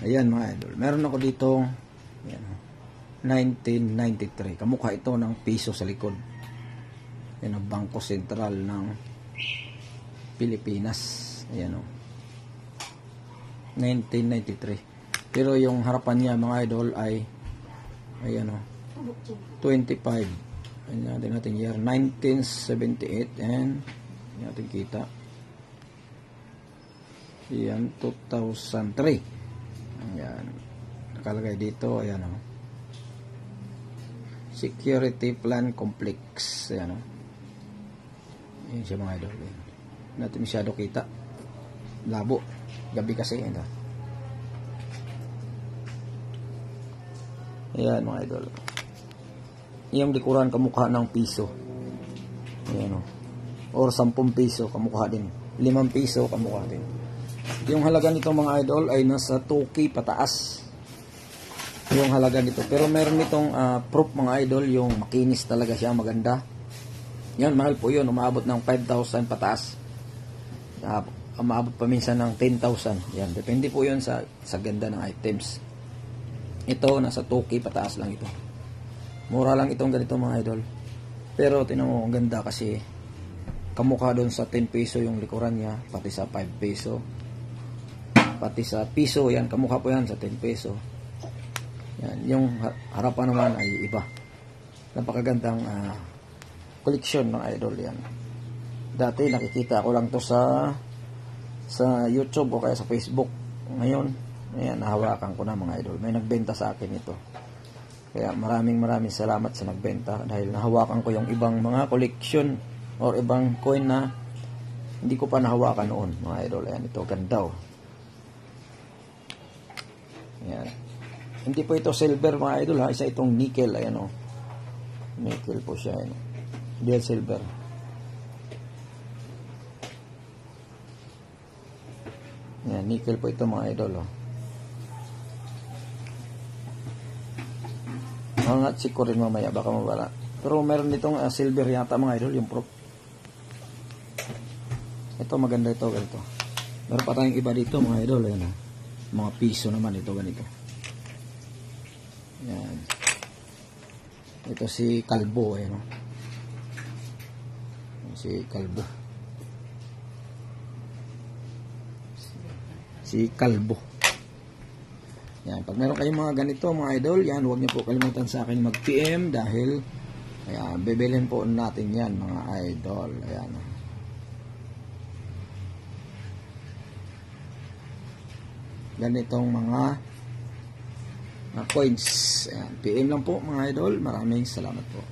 Ayan mga idol. Meron ako dito, ayan, 1993. Kamukha ito ng piso sa likod. Ayan ang Bangko Sentral ng Pilipinas. Ayan o. 1993. Pero yung harapan niya mga idol ay, ayan o, 25. Ayan natin year 1978 and natin kita. Ayan 2003. Ayan, nakalagay dito, ayan o, Security Plan Complex. Ayan o, ayan siya mga idol. Ayan. Natin masyado kita, labo, gabi kasi. Ayan mga idol, yung likuran kamukha ng piso. Ayan o, or 10 piso kamukha din, 5 piso kamukha din. Yung halaga nito mga idol ay nasa 2K pataas yung halaga nito. Pero meron nitong proof mga idol, yung makinis talaga siya, maganda. Yan, mahal po yun, umaabot ng 5,000 pataas. Umaabot pa minsan ng 10,000. Yan, depende po yun sa ganda ng items. Ito, nasa 2K pataas lang ito. Mura lang itong ganito mga idol. Pero tinan mo, ang ganda kasi kamukha doon sa 10 peso yung likuran niya, pati sa 5 peso. Pati sa piso, yan, kamukha po yan sa 10 peso. Yan, yung harapan naman ay iba. Napakagandang koleksyon ng idol yan. Dati nakikita ko lang to sa YouTube o kaya sa Facebook. Ngayon, ayan, nahawakan ko na mga idol. May nagbenta sa akin ito. Kaya maraming salamat sa nagbenta dahil nahawakan ko yung ibang mga koleksyon or ibang coin na hindi ko pa nahawakan noon mga idol. Ayan, ito, ganda o. Ayan. Hindi po ito silver mga idol ha, isa itong nickel. Ayan o, nickel po siya. Ayan. Hindi silver. Ayan, nickel po ito mga idol o. Angat ko rin mamaya, baka mawala. Pero meron ditong silver yata mga idol, yung proof. Ito maganda ito, ganito. Meron pa tayong iba dito mga idol. Ayan o, mga piso naman ito, ganito. Yan. Ito si Kalbo, ayan o. Si Kalbo. Si Kalbo. Yan, pag meron kayong mga ganito mga idol, yan, huwag niyo po kalimutan sa akin mag-PM dahil ayan, bibilhin po natin yan mga idol. Ayan. Ganitong mga coins. Ayan, PM lang po mga idol. Maraming salamat po.